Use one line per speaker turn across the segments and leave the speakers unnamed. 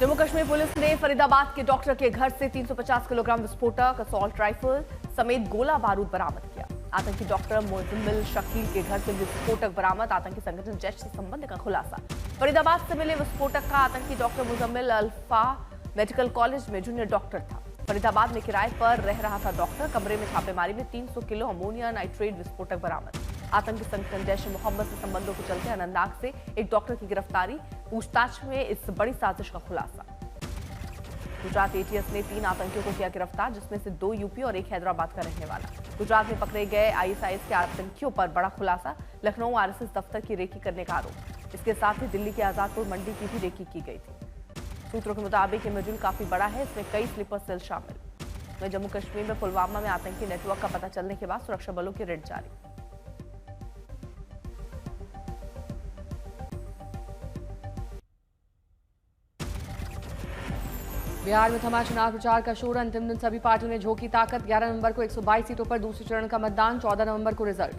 Jammu Kashmir police ने फरीदाबाद के doctor के घर से 350 किलोग्राम विस्फोटक, असॉल्ट राइफल समेत गोला बारूद बरामद किया। आतंकी डॉक्टर मुजम्मिल शकील के घर से विस्फोटक बरामद, आतंकी संगठन जैश से संबंध का खुलासा। फरीदाबाद से मिले विस्फोटक का आतंकी doctor Muzammil alpha medical college में जूनियर डॉक्टर था। फरीदाबाद में किराए पर रह रहा था डॉक्टर। कमरे में छापेमारी में 300 किलो अमोनिया नाइट्रेट विस्फोटक बरामद। आतंकी संगठन जैश ए मोहम्मद से संबंधों के चलते अनंतनाग से एक डॉक्टर की गिरफ्तारी, पूछताछ में इस बड़ी साजिश का खुलासा। गुजरात एटीएस ने 3 आतंकियों को किया गिरफ्तार, जिसमें से 2 यूपी और 1 हैदराबाद का रहने वाला। गुजरात में पकड़े गए आईएसआईएस के आतंकियों पर बड़ा खुलासा, लखनऊ आरएसएस दफ्तर की रेकी करने का आरोप। इसके साथ ही दिल्ली के आजादपुर मंडी की भी रेकी की गई थी। सूत्रों के मुताबिक ये मजूल काफी बड़ा है, इसमें कई स्लीपर सेल शामिल। वहीं जम्मू कश्मीर में पुलवामा में आतंकी नेटवर्क का पता चलने के बाद सुरक्षा बलों की रेड जारी।
बिहार में थमा चुनाव प्रचार का शोर, अंतिम दिन सभी पार्टियों ने झोंकी ताकत। 11 नवंबर को 122 सीटों पर दूसरे चरण का मतदान, 14 नवंबर को रिजल्ट।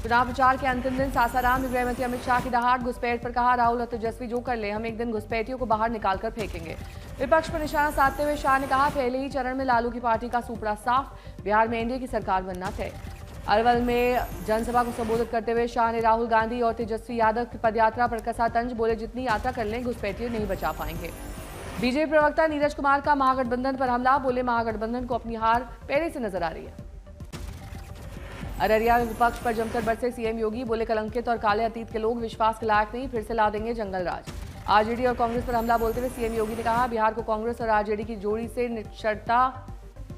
चुनाव प्रचार के अंतिम दिन सासाराम में गृहमंत्री अमित शाह की दहाड़, घुसपैठ पर कहा राहुल और तेजस्वी जो कर ले, हम एक दिन घुसपैठियों को बाहर निकालकर फेंकेंगे। विपक्ष पर निशाना साधते हुए शाह ने कहा पहले ही चरण में लालू की पार्टी का सुपड़ा साफ, बिहार में एनडीए की सरकार बनना तय। अरवल में जनसभा को संबोधित करते हुए शाह ने राहुल गांधी और तेजस्वी यादव की पदयात्रा पर कसा तंज, बोले जितनी यात्रा कर लें घुसपैठिए नहीं बचा पाएंगे। बीजेपी प्रवक्ता नीरज कुमार का महागठबंधन पर हमला, बोले महागठबंधन को अपनी हार पहले से नजर आ रही है। अररिया में विपक्ष पर जमकर बरसे सीएम योगी, बोले कलंकित और काले अतीत के लोग विश्वास के लायक नहीं, फिर से ला देंगे जंगल राज। आरजेडी और कांग्रेस पर हमला बोलते हुए सीएम योगी ने कहा बिहार को कांग्रेस और आरजेडी की जोड़ी से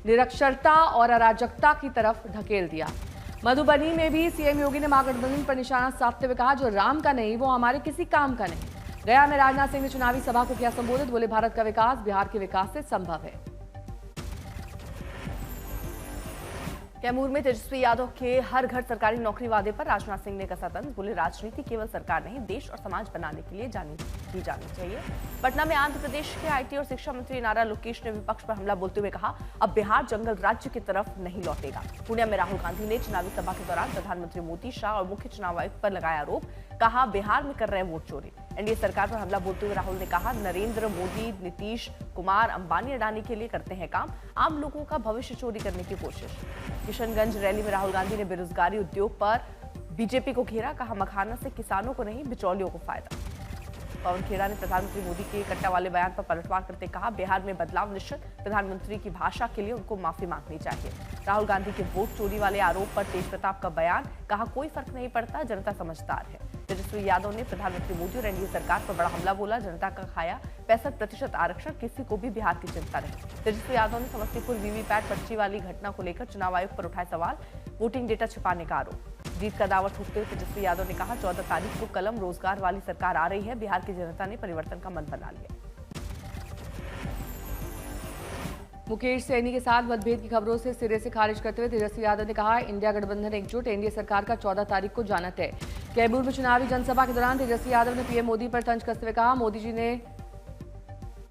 निरक्षरता और अराजकता की तरफ ढकेल दिया। मधुबनी में भी सीएम योगी ने महागठबंधन पर निशाना साधते हुए कहा जो राम का नहीं वो हमारे किसी काम का नहीं। गया में राजनाथ सिंह ने चुनावी सभा को किया संबोधित, बोले भारत का विकास बिहार के विकास से संभव है।
कैमूर में तेजस्वी यादव के हर घर सरकारी नौकरी वादे पर राजनाथ सिंह ने कसा तंज, बोले राजनीति केवल सरकार नहीं देश और समाज बनाने के लिए की जानी चाहिए। पटना में आंध्र प्रदेश के आईटी और शिक्षा मंत्री नारा लोकेश ने विपक्ष पर हमला बोलते हुए कहा अब बिहार जंगल राज्य की तरफ नहीं लौटेगा। पुणे में राहुल गांधी ने चुनावी सभा के दौरान प्रधानमंत्री मोदी, शाह और मुख्य चुनाव आयुक्त पर लगाया आरोप, कहा बिहार में कर रहे हैं वोट चोरी। एनडीए सरकार पर हमला बोलते हुए राहुल ने कहा नरेंद्र मोदी, नीतीश कुमार अंबानी अडानी के लिए करते हैं काम, आम लोगों का भविष्य चोरी करने की कोशिश। किशनगंज रैली में राहुल गांधी ने बेरोजगारी उद्योग पर बीजेपी को घेरा, कहा मखाना से किसानों को नहीं बिचौलियों को फायदा। पवन खेड़ा ने प्रधानमंत्री मोदी के कट्टा वाले बयान पर पलटवार करते कहा बिहार में बदलाव निश्चित, प्रधानमंत्री की भाषा के लिए उनको माफी मांगनी चाहिए। राहुल गांधी के वोट चोरी वाले आरोप पर तेज प्रताप का बयान, कहा कोई फर्क नहीं पड़ता, जनता समझदार है। तेजस्वी यादव ने प्रधानमंत्री मोदी और एनडीए सरकार पर बड़ा हमला बोला, जनता का खाया 65% आरक्षण, किसी को भी बिहार की चिंता नहीं। तेजस्वी यादव ने समस्तीपुर वीवीपैट पर्ची वाली घटना को लेकर चुनाव आयोग पर उठाए सवाल, वोटिंग डेटा छिपाने का आरोप। जीत का दावा ठोकते हुए तेजस्वी यादव ने कहा 14 तारीख को कलम रोजगार वाली सरकार आ रही है, बिहार की जनता ने परिवर्तन का मन बना लिया।
मुकेश सैनी के साथ मतभेद की खबरों से सिरे से खारिज करते हुए तेजस्वी यादव ने कहा इंडिया गठबंधन एकजुट, एनडीए सरकार का 14 तारीख को जाना तय। कैमूर में चुनावी जनसभा के दौरान तेजस्वी यादव ने पीएम मोदी पर तंज कसते हुए कहा मोदी जी ने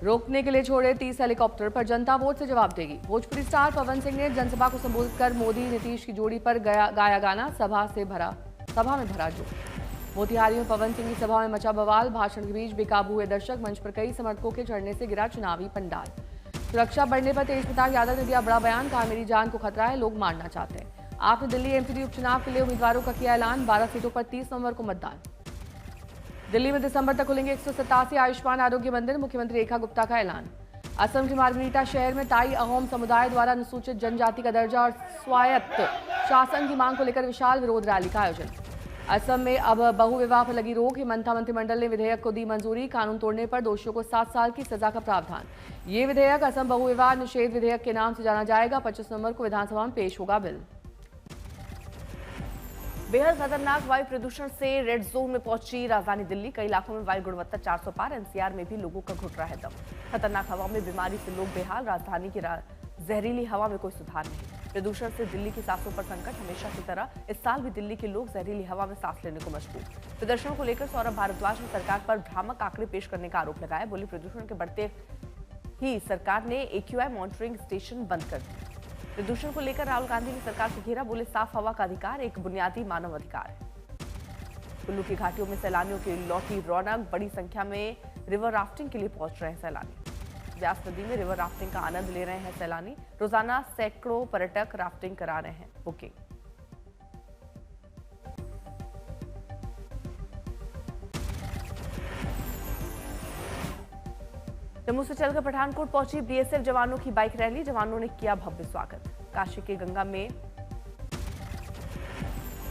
रोकने के लिए छोड़े 30 हेलीकॉप्टर, पर जनता वोट से जवाब देगी। भोजपुरी स्टार पवन सिंह ने जनसभा को संबोधित कर मोदी नीतीश की जोड़ी पर गाया गाना, सभा में भरा जोश। मोतिहारी में पवन सिंह की सभा में मचा बवाल, भाषण के बीच बेकाबू हुए दर्शक, मंच पर कई समर्थकों के चढ़ने से गिरा चुनावी पंडाल। सुरक्षा बढ़ने पर तेज प्रताप यादव ने दिया बड़ा बयान, कहा मेरी जान को खतरा है, लोग मारना चाहते हैं। आपने दिल्ली एमसीडी उपचुनाव के लिए उम्मीदवारों का किया ऐलान, 12 सीटों पर 30 नवंबर को मतदान। दिल्ली में दिसंबर तक खुलेंगे 187 आयुष्मान आरोग्य मंदिर, मुख्यमंत्री रेखा गुप्ता का ऐलान। असम के मार्गरीटा शहर में ताई अहोम समुदाय द्वारा अनुसूचित जनजाति का दर्जा और स्वायत्त शासन की मांग को लेकर विशाल विरोध रैली का आयोजन। असम में अब बहुविवाह पर लगी रोक, हिमंता मंत्रिमंडल ने विधेयक को दी मंजूरी, कानून तोड़ने पर दोषियों को 7 साल की सजा का प्रावधान। ये विधेयक असम बहुविवाह निषेध विधेयक के नाम से जाना जाएगा। 25 नवंबर को विधानसभा में पेश होगा बिल।
बेहद खतरनाक वायु प्रदूषण से रेड जोन में पहुंची राजधानी दिल्ली, कई इलाकों में वायु गुणवत्ता 400 पार, एनसीआर में भी लोगों का घुट रहा है दम। खतरनाक हवा में बीमारी से लोग बेहाल, राजधानी की जहरीली हवा में कोई सुधार नहीं। प्रदूषण से दिल्ली की सांसों पर संकट, हमेशा की तरह इस साल भी दिल्ली के लोग जहरीली हवा में सांस लेने को मजबूर। प्रदर्शनों को लेकर सौरभ भारद्वाज ने सरकार पर भ्रामक आंकड़े पेश करने का आरोप लगाया, बोले प्रदूषण के बढ़ते ही सरकार ने AQI मॉनिटरिंग स्टेशन बंद कर दिए। प्रदूषण को लेकर राहुल गांधी ने सरकार को घेरा, बोले साफ हवा का अधिकार एक बुनियादी मानव अधिकार है। कुल्लू की घाटियों में सैलानियों की लौटी रौनक। बड़ी संख्या में रिवर राफ्टिंग के लिए पहुंच रहे हैं सैलानी। व्यास नदी में रिवर राफ्टिंग का आनंद ले रहे हैं सैलानी। रोजाना सैकड़ों पर्यटक राफ्टिंग करा रहे हैं बुकिंग। जम्मू से चलकर पठानकोट पहुंची बीएसएफ जवानों की बाइक रैली। जवानों ने किया भव्य स्वागत। काशी के गंगा में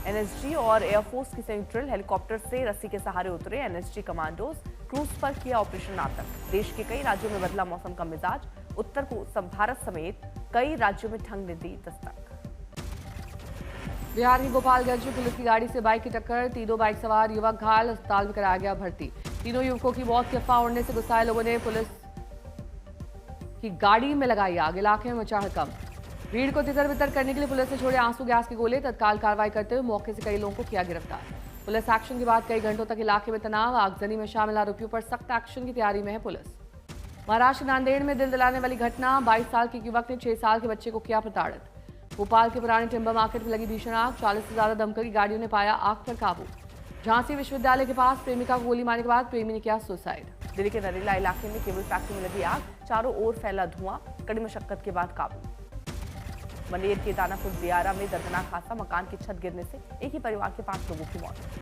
एनएसजी और एयरफोर्स की संयुक्त ड्रिल। हेलीकॉप्टर से रस्सी के सहारे उतरे एनएसजी कमांडोज। क्रूज पर किया ऑपरेशन आतंक। देश के कई राज्यों में बदला मौसम का मिजाज। उत्तर भारत समेत कई राज्यों में ठंड ने दी दस्तक।
बिहार के गोपालगंज में पुलिस की गाड़ी से बाइक की टक्कर। तीनों बाइक सवार युवक घायल, अस्पताल में कराया गया भर्ती। तीनों युवकों की मौत की अफवाह उड़ने से गुस्साए लोगों ने पुलिस की गाड़ी में लगाई आग। इलाके में मचा हड़कंप। भीड़ को तितर बितर करने के लिए पुलिस ने छोड़े आंसू गैस के गोले। तत्काल कार्रवाई करते हुए मौके से कई लोगों को किया गिरफ्तार। पुलिस एक्शन के बाद कई घंटों तक इलाके में तनाव। आगजनी में शामिल आरोपियों पर सख्त एक्शन की तैयारी में है पुलिस। महाराष्ट्र नांदेड़ में दिल दिलाने वाली घटना। 22 साल के युवक ने 6 साल के बच्चे को किया प्रताड़ित। भोपाल के पुराने टिम्बर मार्केट में लगी भीषण आग। 40 से ज्यादा दमकल की गाड़ियों ने पाया आग पर काबू। झांसी विश्वविद्यालय के पास प्रेमिका को गोली मारने के बाद प्रेमी ने किया सुसाइड।
दिल्ली के नरेला इलाके में केबल फैक्ट्री में लगी आग। चारों ओर फैला धुआं। कड़ी मशक्कत के बाद काबू। मनेर के दानापुर दियारा में दर्दनाक हादसा। मकान की छत गिरने से एक ही परिवार के 5 लोगों की मौत।